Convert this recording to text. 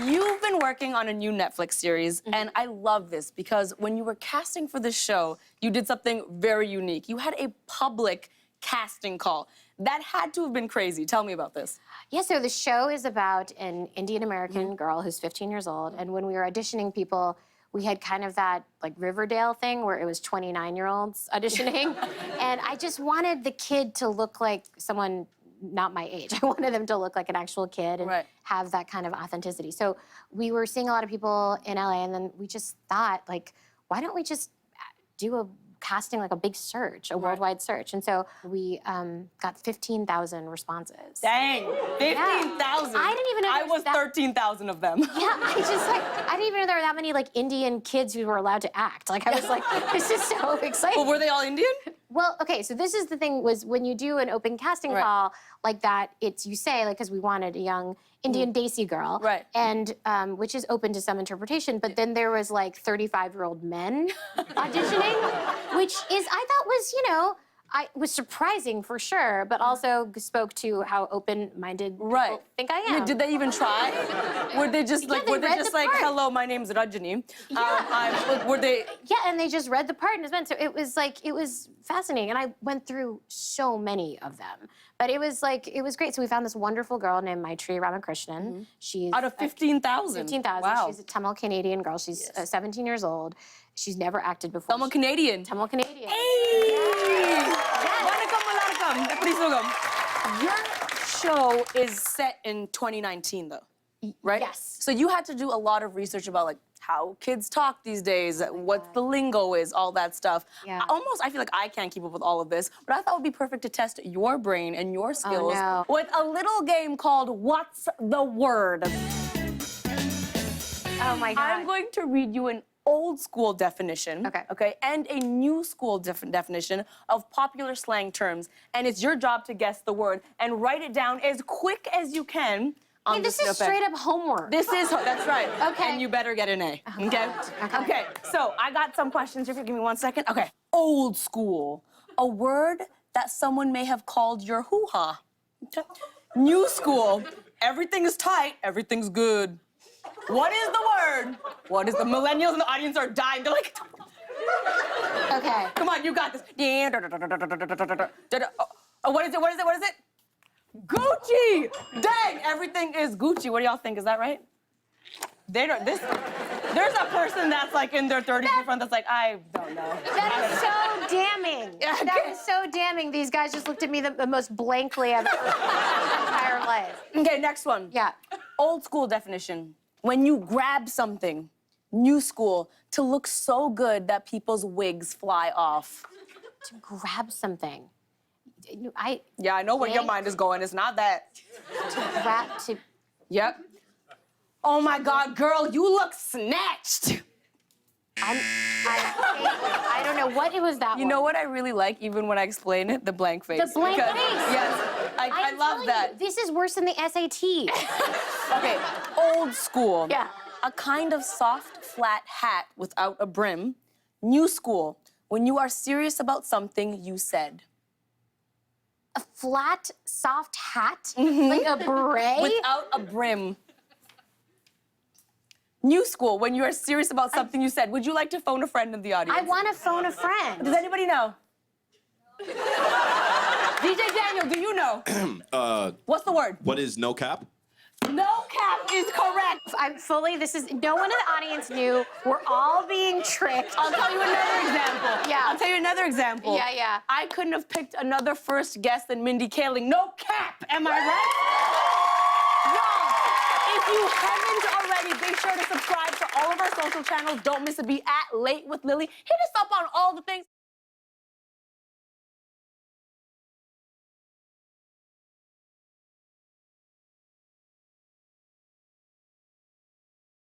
You've been working on a new Netflix series, and I love this because when you were casting for this show, you did something very unique. You had a public casting call. That had to have been crazy. Tell me about this. Yeah, so the show is about an Indian American girl who's 15 years old, and when we were auditioning people, we had kind of that like Riverdale thing where it was 29-year-olds auditioning, and I just wanted the kid to look like someone not my age. I wanted them to look like an actual kid and have that kind of authenticity. So we were seeing a lot of people in LA, and then we just thought, like, why don't we just do a casting, like a big search, a worldwide search? And so we got 15,000 responses. Dang, 15,000. I didn't even know I was 13,000 of them. Yeah, I didn't even know there were that many like Indian kids who were allowed to act. Like I was like, this is so exciting. But were they all Indian? Well, okay, so this is the thing, was when you do an open casting call like that, it's, you say, like, because we wanted a young Indian Desi girl, and which is open to some interpretation, but then there was like 35-year-old men auditioning, which is, I thought was, you know, was surprising for sure, but also spoke to how open-minded people think I am. Did they even try? Were they just like, hello, my name's Rajani. Were they? Yeah, and they just read the part and it was meant. So it was like, it was fascinating. And I went through so many of them. But it was like, it was great. So we found this wonderful girl named Maitri Ramakrishnan. She's out of 15,000. 15,000. Wow. She's a Tamil Canadian girl. She's 17 years old. She's never acted before. Tamil Canadian. Tamil Canadian. Hey! Welcome. Your show is set in 2019, though, right? Yes. So you had to do a lot of research about like how kids talk these days, what the lingo is, all that stuff. Yeah. Almost, I feel like I can't keep up with all of this, but I thought it would be perfect to test your brain and your skills with a little game called What's the Word? Oh my God. I'm going to read you an old school definition, and a new school definition of popular slang terms, and it's your job to guess the word and write it down as quick as you can. Hey, this is straight up homework. This is, that's right. Okay. And you better get an A, okay? So I got some questions here. Give me 1 second. Okay. Old school, a word that someone may have called your hoo-ha. Okay. New school, everything is tight, everything's good. What is the word? What is the millennials in the audience are dying? They're like, okay. Come on, you got this. Oh, what is it? What is it? What is it? Gucci! Dang, everything is Gucci. What do y'all think? Is that right? They don't. There's a person that's like in their 30s in front that's like, I don't know. That is so damning. That is so damning. These guys just looked at me the most blankly I've ever seen in my entire life. Okay, next one. Yeah. Old school definition. When you grab something, new school, to look so good that people's wigs fly off. To grab something. Yeah, I know where your mind is going. It's not that. To grab, to... Yep. Oh my God, girl, you look snatched. I don't know what it was that You know what I really like, even when I explain it? The blank face. The blank face. Yes, I love that. This is worse than the SAT. Okay, old school. Yeah. A kind of soft, flat hat without a brim. New school, when you are serious about something you said. A flat, soft hat? Like a beret? Without a brim. New school, when you are serious about something you said. Would you like to phone a friend in the audience? I want to phone a friend. Does anybody know? DJ Daniel, do you know? What's the word? What is no cap? No cap is correct. I'm fully, no one in the audience knew. We're all being tricked. I'll tell you another example. Yeah. I'll tell you another example. Yeah, yeah. I couldn't have picked another first guest than Mindy Kaling. No cap, am I right? Y'all, if you haven't already, be sure to subscribe to all of our social channels. Don't miss a beat at Late with Lily. Hit us up on all the things.